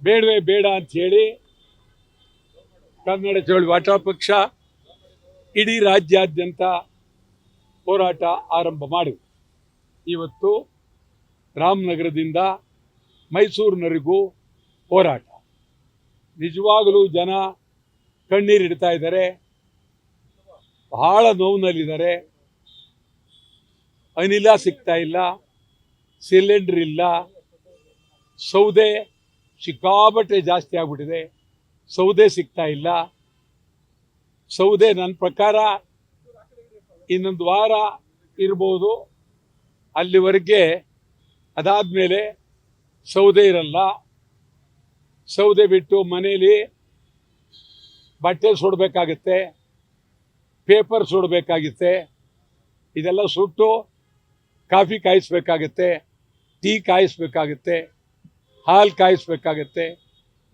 ಬೇಡವೇ ಬೇಡ ಅಂಥೇಳಿ ಕನ್ನಡ ಚಳವಳಿ ವಾಟ ಪಕ್ಷ ಇಡೀ ರಾಜ್ಯಾದ್ಯಂತ ಹೋರಾಟ ಆರಂಭ ಮಾಡಿದೆ. ಇವತ್ತು ರಾಮನಗರದಿಂದ ಮೈಸೂರಿನವರೆಗೂ ಹೋರಾಟ. ನಿಜವಾಗಲೂ ಜನ ಕಣ್ಣೀರಿಡ್ತಾ ಇದ್ದಾರೆ, ಬಹಳ ನೋವಿನಲ್ಲಿದ್ದಾರೆ. ಅನಿಲ ಸಿಗ್ತಾ ಇಲ್ಲ, ಸಿಲಿಂಡರ್ ಇಲ್ಲ, ಸೌದೆ ಸಿಕ್ಕಾಪಟ್ಟೆ ಜಾಸ್ತಿ ಆಗ್ಬಿಟ್ಟಿದೆ, ಸೌದೆ ಸಿಗ್ತಾ ಇಲ್ಲ. ಸೌದೆ ನನ್ನ ಪ್ರಕಾರ ಇನ್ನೊಂದು ವಾರ ಇರ್ಬೋದು, ಅಲ್ಲಿವರೆಗೆ ಅದಾದಮೇಲೆ ಸೌದೆ ಇರಲ್ಲ. ಸೌದೆ ಬಿಟ್ಟು ಮನೇಲಿ ಬಟ್ಟೆ ಸುಡಬೇಕಾಗತ್ತೆ, ಪೇಪರ್ ಸುಡಬೇಕಾಗುತ್ತೆ, ಇದೆಲ್ಲ ಸುಟ್ಟು ಕಾಫಿ ಕಾಯಿಸ್ಬೇಕಾಗತ್ತೆ, ಟೀ ಕಾಯಿಸ್ಬೇಕಾಗತ್ತೆ, ಹಾಲು ಕಾಯಿಸ್ಬೇಕಾಗತ್ತೆ.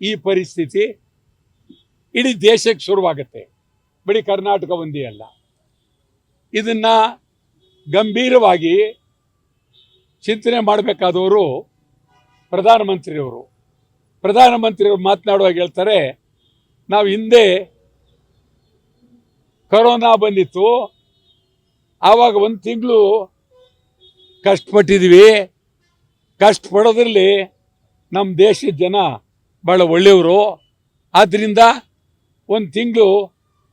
ಈ ಪರಿಸ್ಥಿತಿ ಇಡೀ ದೇಶಕ್ಕೆ ಶುರುವಾಗುತ್ತೆ, ಬರೀ ಕರ್ನಾಟಕ ಒಂದೇ ಅಲ್ಲ. ಇದನ್ನು ಗಂಭೀರವಾಗಿ ಚಿಂತನೆ ಮಾಡಬೇಕಾದವರು ಪ್ರಧಾನಮಂತ್ರಿಯವರು ಮಾತನಾಡುವಾಗ ಹೇಳ್ತಾರೆ, ನಾವು ಹಿಂದೆ ಕೊರೋನಾ ಬಂದಿತ್ತು, ಆವಾಗ ಒಂದು ತಿಂಗಳು ಕಷ್ಟಪಟ್ಟಿದ್ದೀವಿ, ಕಷ್ಟಪಡೋದ್ರಲ್ಲಿ ನಮ್ಮ ದೇಶದ ಜನ ಭಾಳ ಒಳ್ಳೆಯವರು, ಆದ್ದರಿಂದ ಒಂದು ತಿಂಗಳು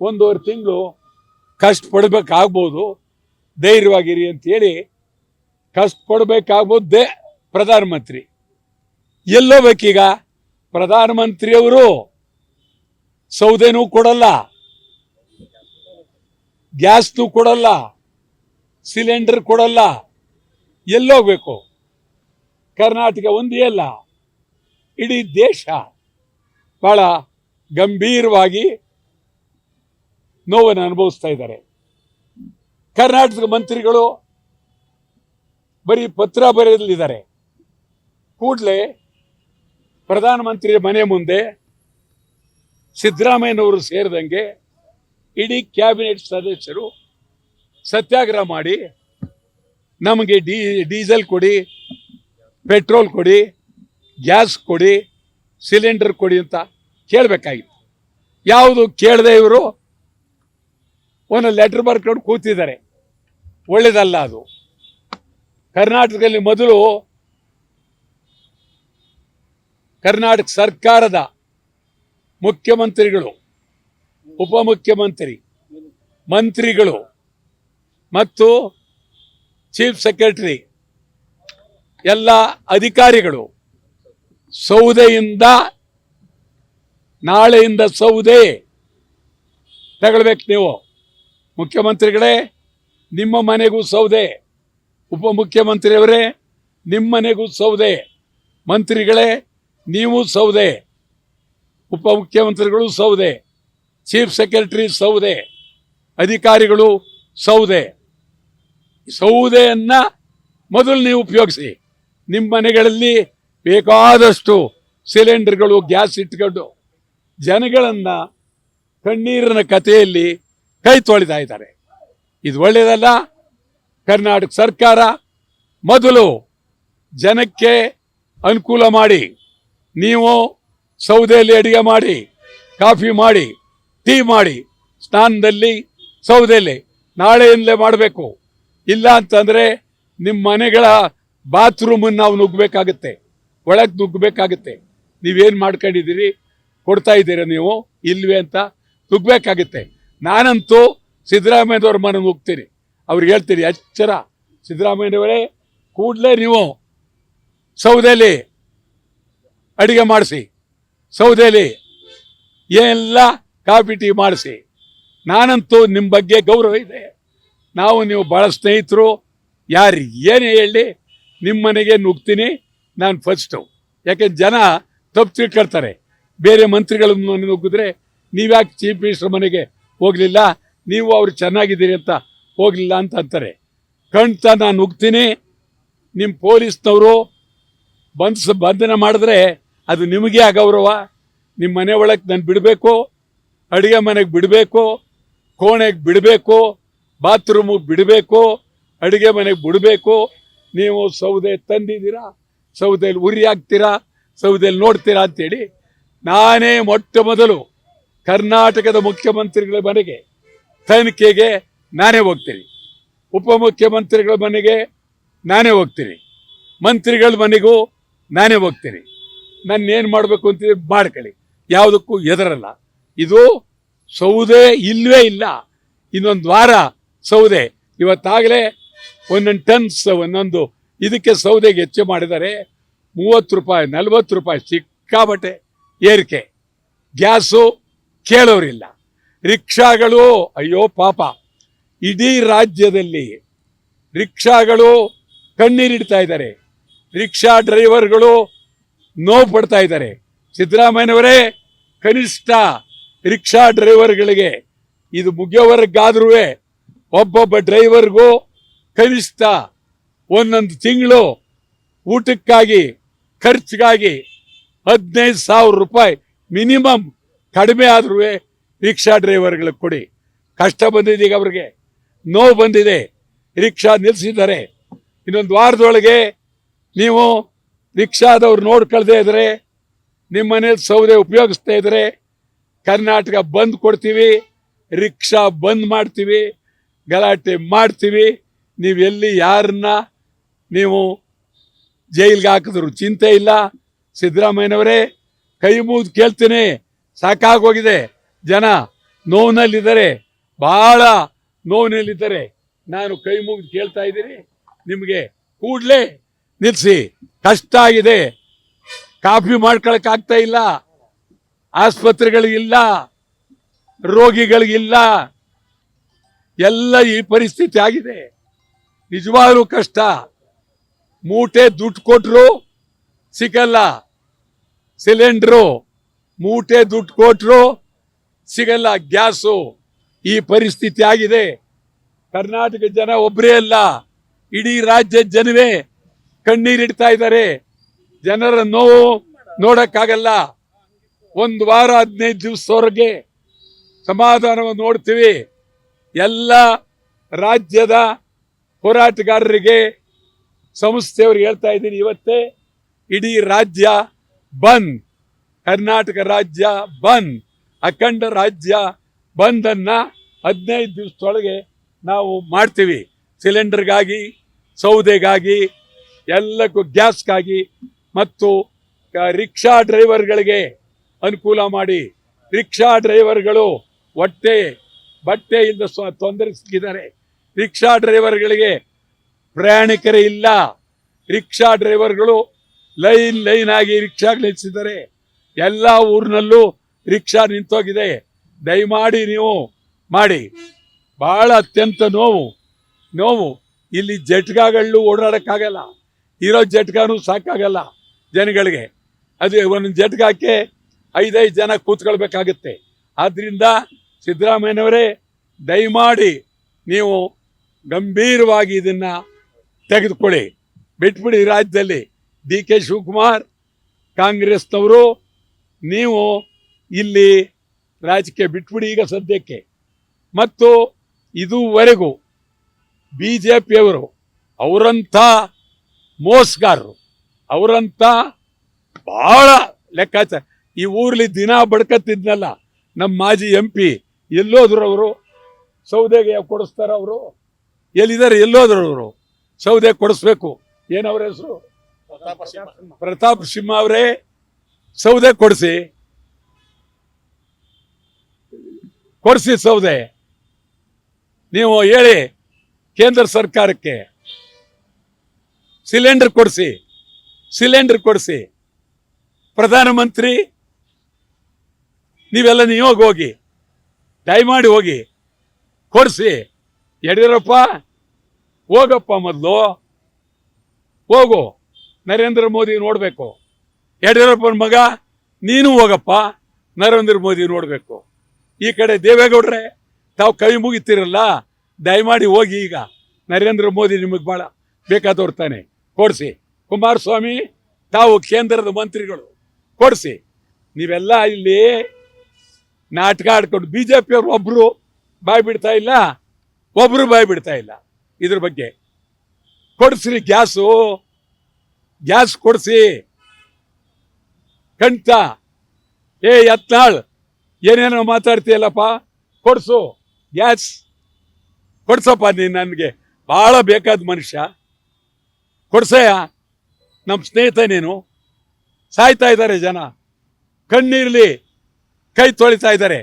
ಒಂದೂವರೆ ತಿಂಗಳು ಕಷ್ಟಪಡಬೇಕಾಗ್ಬೋದು, ಧೈರ್ಯವಾಗಿರಿ ಅಂತೇಳಿ ಕಷ್ಟಪಡಬೇಕಾಗ್ಬೋದು. ಪ್ರಧಾನಮಂತ್ರಿ ಎಲ್ಲೋಬೇಕೀಗ? ಪ್ರಧಾನಮಂತ್ರಿಯವರು ಸೌದೆನೂ ಕೊಡಲ್ಲ, ಗ್ಯಾಸ್ನೂ ಕೊಡಲ್ಲ, ಸಿಲಿಂಡರ್ ಕೊಡಲ್ಲ, ಎಲ್ಲೋಗ್ಬೇಕು? ಕರ್ನಾಟಕ ಒಂದೇ ಅಲ್ಲ, ಇಡೀ ದೇಶ ಬಹಳ ಗಂಭೀರವಾಗಿ ನೋವನ್ನು ಅನುಭವಿಸ್ತಾ ಇದ್ದಾರೆ. ಕರ್ನಾಟಕದ ಮಂತ್ರಿಗಳು ಬರೀ ಪತ್ರ ಬರೆಯಲಿದ್ದಾರೆ. ಕೂಡಲೇ ಪ್ರಧಾನಮಂತ್ರಿ ಮನೆ ಮುಂದೆ ಸಿದ್ದರಾಮಯ್ಯನವರು ಸೇರಿದಂಗೆ ಇಡೀ ಕ್ಯಾಬಿನೆಟ್ ಸದಸ್ಯರು ಸತ್ಯಾಗ್ರಹ ಮಾಡಿ ನಮಗೆ ಡೀಸೆಲ್ ಕೊಡಿ, ಪೆಟ್ರೋಲ್ ಕೊಡಿ, ಗ್ಯಾಸ್ ಕೊಡಿ, ಸಿಲಿಂಡರ್ ಕೊಡಿ ಅಂತ ಕೇಳಬೇಕಾಗಿತ್ತು. ಯಾವುದು ಕೇಳದೆ ಇವರು ಒಂದು ಲೆಟರ್ ಬರ್ಕೊಂಡು ಕೂತಿದ್ದಾರೆ. ಒಳ್ಳೇದಲ್ಲ ಅದು. ಕರ್ನಾಟಕದಲ್ಲಿ ಮೊದಲು ಕರ್ನಾಟಕ ಸರ್ಕಾರದ ಮುಖ್ಯಮಂತ್ರಿಗಳು, ಉಪಮುಖ್ಯಮಂತ್ರಿ, ಮಂತ್ರಿಗಳು ಮತ್ತು ಚೀಫ್ ಸೆಕ್ರೆಟರಿ ಎಲ್ಲ ಅಧಿಕಾರಿಗಳು ಸೌದೆಯಿಂದ ನಾಳೆಯಿಂದ ಸೌದೆ ತಗೊಳ್ಬೇಕು. ನೀವು ಮುಖ್ಯಮಂತ್ರಿಗಳೇ, ನಿಮ್ಮ ಮನೆಗೂ ಸೌದೆ, ಉಪಮುಖ್ಯಮಂತ್ರಿಯವರೇ ನಿಮ್ಮ ಮನೆಗೂ ಸೌದೆ, ಮಂತ್ರಿಗಳೇ ನೀವು ಸೌದೆ, ಉಪಮುಖ್ಯಮಂತ್ರಿಗಳು ಸೌದೆ, ಚೀಫ್ ಸೆಕ್ರೆಟರಿ ಸೌದೆ, ಅಧಿಕಾರಿಗಳು ಸೌದೆ. ಸೌದೆಯನ್ನು ಮೊದಲು ನೀವು ಉಪಯೋಗಿಸಿ. ನಿಮ್ಮ ಮನೆಗಳಲ್ಲಿ ಬೇಕಾದಷ್ಟು ಸಿಲಿಂಡರ್ಗಳು, ಗ್ಯಾಸ್ ಇಟ್ಕೊಂಡು ಜನಗಳನ್ನು ಕಣ್ಣೀರಿನ ಕಥೆಯಲ್ಲಿ ಕೈ ತೊಳಿತಾ ಇದ್ದಾರೆ. ಇದು ಒಳ್ಳೆಯದಲ್ಲ. ಕರ್ನಾಟಕ ಸರ್ಕಾರ ಮೊದಲು ಜನಕ್ಕೆ ಅನುಕೂಲ ಮಾಡಿ, ನೀವು ಸೌದೆಯಲ್ಲಿ ಅಡುಗೆ ಮಾಡಿ, ಕಾಫಿ ಮಾಡಿ, ಟೀ ಮಾಡಿ, ಸ್ನಾನದಲ್ಲಿ ಸೌದೆಯಲ್ಲಿ ನಾಳೆಯಿಂದಲೇ ಮಾಡಬೇಕು. ಇಲ್ಲ ಅಂತಂದರೆ ನಿಮ್ಮ ಮನೆಗಳ ಬಾತ್ರೂಮನ್ನು ನಾವು ನುಗ್ಗಬೇಕಾಗುತ್ತೆ, ಒಳಗೆ ನುಗ್ಗಬೇಕಾಗುತ್ತೆ. ನೀವೇನು ಮಾಡ್ಕೊಂಡಿದ್ದೀರಿ, ಕೊಡ್ತಾ ಇದ್ದೀರಾ ನೀವು ಇಲ್ವೇ ಅಂತ ನುಗ್ಗಬೇಕಾಗುತ್ತೆ. ನಾನಂತೂ ಸಿದ್ದರಾಮಯ್ಯನವ್ರ ಮನೆ ನುಗ್ತೀನಿ, ಅವ್ರಿಗೆ ಹೇಳ್ತೀನಿ, ಎಚ್ಚರ ಸಿದ್ದರಾಮಯ್ಯನವರೇ, ಕೂಡಲೇ ನೀವು ಸೌದೆಯಲ್ಲಿ ಅಡುಗೆ ಮಾಡಿಸಿ, ಸೌದೆಯಲ್ಲಿ ಎಲ್ಲ ಕಾಫಿ ಟೀ ಮಾಡಿಸಿ. ನಾನಂತೂ ನಿಮ್ಮ ಬಗ್ಗೆ ಗೌರವ ಇದೆ, ನೀವು ಭಾಳ ಸ್ನೇಹಿತರು. ಯಾರು ಏನೇ ಹೇಳಿ ನಿಮ್ಮ ಮನೆಗೆ ನುಗ್ತೀನಿ ನಾನು ಫಸ್ಟು. ಯಾಕೆ ಜನ ತಪ್ಪು ತಿಳ್ಕೊಳ್ತಾರೆ, ಬೇರೆ ಮಂತ್ರಿಗಳ ಮನೆ ನುಗ್ಗಿದ್ರೆ ನೀವ್ಯಾಕೆ ಚೀಫ್ ಮಿನಿಸ್ಟರ್ ಮನೆಗೆ ಹೋಗಲಿಲ್ಲ, ನೀವು ಅವ್ರು ಚೆನ್ನಾಗಿದ್ದೀರಿ ಅಂತ ಹೋಗಲಿಲ್ಲ ಅಂತ ಅಂತಾರೆ. ಕಣ್ತ ನಾನು ನುಗ್ತೀನಿ. ನಿಮ್ಮ ಪೊಲೀಸ್ನವರು ಬಂಧನ ಮಾಡಿದ್ರೆ ಅದು ನಿಮಗೆ ಅಗೌರವ. ನಿಮ್ಮ ಮನೆ ಒಳಗೆ ನಾನು ಬಿಡಬೇಕು, ಅಡುಗೆ ಮನೆಗೆ ಬಿಡಬೇಕು, ಕೋಣೆಗೆ ಬಿಡಬೇಕು, ಬಾತ್ರೂಮಿಗೆ ಬಿಡಬೇಕು, ಅಡುಗೆ ಮನೆಗೆ ಬಿಡಬೇಕು. ನೀವು ಸೌದೆ ತಂದಿದ್ದೀರಾ, ಸೌದೆಯಲ್ಲಿ ಉರಿ ಹಾಕ್ತೀರಾ, ಸೌದೆಯಲ್ಲಿ ನೋಡ್ತೀರಾ ಅಂತೇಳಿ ನಾನೇ ಮೊಟ್ಟ ಮೊದಲು ಕರ್ನಾಟಕದ ಮುಖ್ಯಮಂತ್ರಿಗಳ ಮನೆಗೆ ತನಿಖೆಗೆ ನಾನೇ ಹೋಗ್ತೀನಿ, ಉಪಮುಖ್ಯಮಂತ್ರಿಗಳ ಮನೆಗೆ ನಾನೇ ಹೋಗ್ತೀನಿ, ಮಂತ್ರಿಗಳ ಮನೆಗೂ ನಾನೇ ಹೋಗ್ತೀನಿ. ನಾನೇನು ಮಾಡಬೇಕು ಅಂತಿದ್ರೆ ಮಾಡ್ಕೊಳ್ಳಿ, ಯಾವುದಕ್ಕೂ ಎದರಲ್ಲ. ಇದು ಸೌದೆ ಇಲ್ಲವೇ ಇಲ್ಲ. ಇನ್ನೊಂದು ವಾರ ಸೌದೆ, ಇವತ್ತಾಗಲೇ ಒಂದೊಂದು ಟನ್ಸ್ ಒಂದೊಂದು ಇದಕ್ಕೆ ಸೌದೆಗೆ ಹೆಚ್ಚು ಮಾಡಿದ್ದಾರೆ. 30 ರೂಪಾಯಿ 40 ರೂಪಾಯಿ ಸಿಕ್ಕಾಬಟ್ಟೆ ಏರಿಕೆ. ಗ್ಯಾಸು ಕೇಳೋರಿಲ್ಲ. ರಿಕ್ಷಾಗಳು ಅಯ್ಯೋ ಪಾಪ, ಇಡೀ ರಾಜ್ಯದಲ್ಲಿ ರಿಕ್ಷಾಗಳು ಕಣ್ಣೀರಿಡ್ತಾ ಇದ್ದಾರೆ. ರಿಕ್ಷಾ ಡ್ರೈವರ್ಗಳು ನೋವು ಪಡ್ತಾ ಇದ್ದಾರೆ. ಸಿದ್ದರಾಮಯ್ಯನವರೇ, ಕನಿಷ್ಠ ರಿಕ್ಷಾ ಡ್ರೈವರ್ಗಳಿಗೆ ಇದು ಮುಗಿಯೋವರೆಗಾದ್ರೂ ಒಬ್ಬೊಬ್ಬ ಡ್ರೈವರ್ಗೂ ಕನಿಷ್ಠ ಒಂದೊಂದು ತಿಂಗಳು ಊಟಕ್ಕಾಗಿ ಖರ್ಚಿಗಾಗಿ 15,000 ರೂಪಾಯಿ ಮಿನಿಮಮ್ ಕಡಿಮೆ ಆದ್ರೂ ರಿಕ್ಷಾ ಡ್ರೈವರ್ಗಳಿಗೆ ಕೊಡಿ. ಕಷ್ಟ ಬಂದಿದೆ, ಈಗ ಅವ್ರಿಗೆ ನೋವು ಬಂದಿದೆ, ರಿಕ್ಷಾ ನಿಲ್ಲಿಸಿದ್ದಾರೆ. ಇನ್ನೊಂದು ವಾರದೊಳಗೆ ನೀವು ರಿಕ್ಷಾದವ್ರು ನೋಡ್ಕೊಳ್ದೇ ಇದ್ರೆ, ನಿಮ್ಮ ಮನೇಲಿ ಸೌದೆ ಉಪಯೋಗಿಸ್ತಾ ಇದ್ರೆ ಕರ್ನಾಟಕ ಬಂದ್ ಕೊಡ್ತೀವಿ, ರಿಕ್ಷಾ ಬಂದ್ ಮಾಡ್ತೀವಿ, ಗಲಾಟೆ ಮಾಡ್ತೀವಿ. ನೀವೆಲ್ಲಿ ಯಾರನ್ನ ನೀವು ಜೈಲ್ಗೆ ಹಾಕಿದ್ರು ಚಿಂತೆ ಇಲ್ಲ. ಸಿದ್ದರಾಮಯ್ಯನವರೇ, ಕೈ ಮುಗಿದು ಕೇಳ್ತೀನಿ, ಸಾಕಾಗೋಗಿದೆ. ಜನ ನೋವಿನಲ್ಲಿದ್ದಾರೆ, ಬಹಳ ನೋವಿನಲ್ಲಿದ್ದಾರೆ. ನಾನು ಕೈ ಮುಗಿದು ಕೇಳ್ತಾ ಇದ್ದೀನಿ, ನಿಮಗೆ ಕೂಡಲೇ ನಿಲ್ಲಿಸಿ. ಕಷ್ಟ ಆಗಿದೆ, ಕಾಫಿ ಮಾಡ್ಕೊಳಕ್ ಆಗ್ತಾ ಇಲ್ಲ, ಆಸ್ಪತ್ರೆಗಳಿಗಿಲ್ಲ, ರೋಗಿಗಳಿಗಿಲ್ಲ, ಎಲ್ಲ ಈ ಪರಿಸ್ಥಿತಿ ಆಗಿದೆ. ನಿಜವಾಗ್ಲೂ ಕಷ್ಟ. ಮೂಟೆ ದುಡ್ಡು ಕೊಟ್ಟರು ಸಿಗಲ್ಲ ಸಿಲಿಂಡ್ರು, ಮೂಟೆ ದುಡ್ಡು ಕೊಟ್ಟರು ಸಿಗಲ್ಲ ಗ್ಯಾಸು. ಈ ಪರಿಸ್ಥಿತಿ ಆಗಿದೆ. ಕರ್ನಾಟಕ ಜನ ಒಬ್ಬರೇ ಅಲ್ಲ, ಇಡೀ ರಾಜ್ಯದ ಜನವೇ ಕಣ್ಣೀರಿಡ್ತಾ ಇದ್ದಾರೆ. ಜನರ ನೋವು ನೋಡಕ್ಕಾಗಲ್ಲ. ಒಂದು ವಾರ 15 ದಿವಸದವರೆಗೆ ಸಮಾಧಾನವನ್ನು ನೋಡ್ತೀವಿ. ಎಲ್ಲ ರಾಜ್ಯದ ಹೋರಾಟಗಾರರಿಗೆ, ಸಂಸ್ಥೆಯವ್ರಿಗೆ ಹೇಳ್ತಾ ಇದ್ದೀನಿ, ಇವತ್ತೇ ಇಡೀ ರಾಜ್ಯ ಬಂದ್, ಕರ್ನಾಟಕ ರಾಜ್ಯ ಬಂದ್, ಅಖಂಡ ರಾಜ್ಯ ಬಂದನ್ನ 15 ದಿವಸದೊಳಗೆ ನಾವು ಮಾಡ್ತೀವಿ. ಸಿಲಿಂಡರ್ಗಾಗಿ, ಸೌದೆಗಾಗಿ, ಎಲ್ಲಕ್ಕೂ ಗ್ಯಾಸ್ಗಾಗಿ ಮತ್ತು ರಿಕ್ಷಾ ಡ್ರೈವರ್ಗಳಿಗೆ ಅನುಕೂಲ ಮಾಡಿ. ರಿಕ್ಷಾ ಡ್ರೈವರ್ಗಳು ಬಟ್ಟೆ ಇಲ್ಲದ ತೊಂದರೆ ಸಿಕ್ಕಿದ್ದಾರೆ. ರಿಕ್ಷಾ ಡ್ರೈವರ್ಗಳಿಗೆ ಪ್ರಯಾಣಿಕರೇ ಇಲ್ಲ. ರಿಕ್ಷಾ ಡ್ರೈವರ್ಗಳು ಲೈನ್ ಆಗಿ ರಿಕ್ಷಾ ನಿಲ್ಲಿಸಿದ್ದಾರೆ. ಎಲ್ಲ ಊರಿನಲ್ಲೂ ರಿಕ್ಷಾ ನಿಂತೋಗಿದೆ. ದಯಮಾಡಿ ನೀವು ಮಾಡಿ. ಬಹಳ ಅತ್ಯಂತ ನೋವು. ಇಲ್ಲಿ ಜಟ್ಕಾಗಳು ಓಡಾಡಕ್ಕಾಗಲ್ಲ, ಇರೋ ಜಟ್ಕಾನು ಸಾಕಾಗಲ್ಲ ಜನಗಳಿಗೆ. ಅದು ಒಂದೊಂದು ಜಟ್ಕಾಕ್ಕೆ 5 ಜನ ಕೂತ್ಕೊಳ್ಬೇಕಾಗುತ್ತೆ. ಆದ್ರಿಂದ ಸಿದ್ದರಾಮಯ್ಯನವರೇ, ದಯಮಾಡಿ ನೀವು ಗಂಭೀರವಾಗಿ ಇದನ್ನ ತೆಗೆದುಕೊಳ್ಳಿ, ಬಿಟ್ಬಿಡಿ. ರಾಜ್ಯದಲ್ಲಿ DK ಶಿವಕುಮಾರ್, ಕಾಂಗ್ರೆಸ್ನವರು, ನೀವು ಇಲ್ಲಿ ರಾಜಕೀಯ ಬಿಟ್ಬಿಡಿ ಈಗ ಸದ್ಯಕ್ಕೆ. ಮತ್ತು ಇದುವರೆಗೂ BJPಯವರು ಅವರಂಥ ಮೋಸಗಾರರು, ಅವರಂಥ ಬಹಳ ಲೆಕ್ಕಾಚಾರ. ಈ ಊರ್ಲಿ ದಿನ ಬಡ್ಕತ್ತಿದ್ನಲ್ಲ ನಮ್ಮ ಮಾಜಿ MP, ಎಲ್ಲೋದ್ರು ಅವರು? ಸೌದೆಗೆ ಕೊಡಿಸ್ತಾರ ಅವರು? ಎಲ್ಲಿದ್ದಾರೆ? ಎಲ್ಲೋದ್ರು ಅವರು? ಸೌದೆ ಕೊಡಿಸ್ಬೇಕು. ಏನವ್ರ ಹೆಸರು? ಪ್ರತಾಪ್ ಸಿಂಹ ಅವರೇ, ಸೌದೆ ಕೊಡಿಸಿ ಸೌದೆ. ನೀವು ಹೇಳಿ ಕೇಂದ್ರ ಸರ್ಕಾರಕ್ಕೆ ಸಿಲಿಂಡರ್ ಕೊಡಿಸಿ. ಪ್ರಧಾನಮಂತ್ರಿ ನೀವೆಲ್ಲ ನಿಯೋಗ ಹೋಗಿ, ದಯಮಾಡಿ ಹೋಗಿ ಕೊಡಿಸಿ. ಯಡಿಯೂರಪ್ಪ ಹೋಗಪ್ಪ, ಮೊದಲು ಹೋಗು, ನರೇಂದ್ರ ಮೋದಿ ನೋಡಬೇಕು. ಯಡಿಯೂರಪ್ಪನ ಮಗ ನೀನು ಹೋಗಪ್ಪ, ನರೇಂದ್ರ ಮೋದಿ ನೋಡಬೇಕು. ಈ ಕಡೆ ದೇವೇಗೌಡ್ರೆ ತಾವು ಕೈ ಮುಗಿತೀರಲ್ಲ, ದಯಮಾಡಿ ಹೋಗಿ. ಈಗ ನರೇಂದ್ರ ಮೋದಿ ನಿಮಗೆ ಭಾಳ ಬೇಕಾದವ್ರು ತಾನೆ, ಕೊಡಿಸಿ. ಕುಮಾರಸ್ವಾಮಿ, ತಾವು ಕೇಂದ್ರದ ಮಂತ್ರಿಗಳು, ಕೊಡಿಸಿ. ನೀವೆಲ್ಲ ಇಲ್ಲಿ ನಾಟಕ ಆಡ್ಕೊಂಡು BJPಯವ್ರು ಒಬ್ರು ಬಾಯ್ ಬಿಡ್ತಾ ಇಲ್ಲ ಇದ್ರ ಬಗ್ಗೆ. ಕೊಡಿಸ್ರಿ, ಗ್ಯಾಸ್ ಕೊಡಿಸಿ. ಕಣ್ತ ಏ ಯತ್ನಾಳ್ ಏನೇನೋ ಮಾತಾಡ್ತೀಯಲ್ಲಪ್ಪ, ಕೊಡ್ಸು ಗ್ಯಾಸ್ ಕೊಡ್ಸಪ್ಪ. ನೀನು ನನಗೆ ಭಾಳ ಬೇಕಾದ ಮನುಷ್ಯ, ಕೊಡ್ಸಯ್ಯ. ನಮ್ಮ ಸ್ನೇಹಿತ ನೀನು. ಸಾಯ್ತಾ ಇದ್ದಾರೆ ಜನ, ಕಣ್ಣೀರ್ಲಿ ಕೈ ತೊಳಿತಾ ಇದ್ದಾರೆ.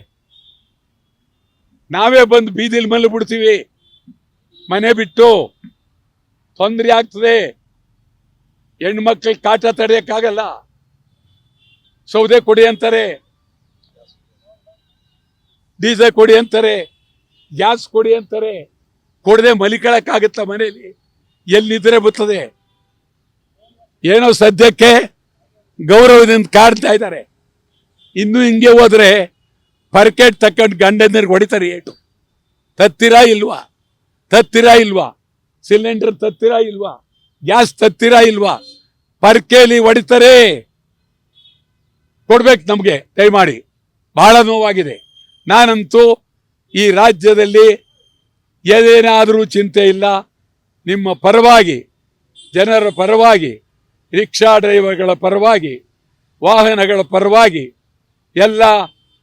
ನಾವೇ ಬಂದು ಬೀದಿಲಿ ಮಲ್ಲು ಬಿಡ್ತೀವಿ, ಮನೆ ಬಿಟ್ಟು. ತೊಂದರೆ ಆಗ್ತದೆ, ಹೆಣ್ಮಕ್ಳಿಗೆ ಕಾಟ ತಡೆಯಕ್ಕಾಗಲ್ಲ. ಸೌದೆ ಕೊಡಿ ಅಂತಾರೆ, ಡೀಸೆಲ್ ಕೊಡಿ ಅಂತಾರೆ, ಗ್ಯಾಸ್ ಕೊಡಿ ಅಂತಾರೆ. ಕೊಡದೆ ಮಲಿಕೊಳ್ಳಕ್ಕಾಗತ್ತ ಮನೇಲಿ? ಎಲ್ಲಿದ್ರೆ ಬರ್ತದೆ? ಏನೋ ಸದ್ಯಕ್ಕೆ ಗೌರವದಿಂದ ಕಾಡ್ತಾ ಇದ್ದಾರೆ. ಇನ್ನು ಹಿಂಗೆ ಹೋದ್ರೆ ಪರ್ಕೆಟ್ ತಕ್ಕಂಡು ಗಂಡಂದಿರ್ಗೆ ಹೊಡಿತಾರೆ ಏಟು. ತತ್ತಿರಾ ಇಲ್ವಾ? ತತ್ತಿರಾ ಇಲ್ವಾ? ಸಿಲಿಂಡರ್ ತತ್ತಿರಾ ಇಲ್ವಾ? ಗ್ಯಾಸ್ ತತ್ತಿರಾ ಇಲ್ವಾ? ಪರ್ಕೆಲಿ ಹೊಡಿತಾರೆ. ಕೊಡ್ಬೇಕು ನಮಗೆ ದಯಮಾಡಿ. ಬಹಳ ನೋವಾಗಿದೆ. ನಾನಂತೂ ಈ ರಾಜ್ಯದಲ್ಲಿ ಏನೇನಾದರೂ ಚಿಂತೆ ಇಲ್ಲ. ನಿಮ್ಮ ಪರವಾಗಿ, ಜನರ ಪರವಾಗಿ, ರಿಕ್ಷಾ ಡ್ರೈವರ್ಗಳ ಪರವಾಗಿ, ವಾಹನಗಳ ಪರವಾಗಿ, ಎಲ್ಲ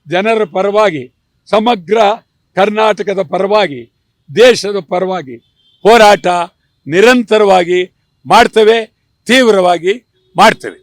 ಜನರ ಪರವಾಗಿ, ಸಮಗ್ರ ಕರ್ನಾಟಕದ ಪರವಾಗಿ, ದೇಶದ ಪರವಾಗಿ ಹೋರಾಟ ನಿರಂತರವಾಗಿ ಮಾಡ್ತೇವೆ, ತೀವ್ರವಾಗಿ ಮಾಡ್ತೇವೆ.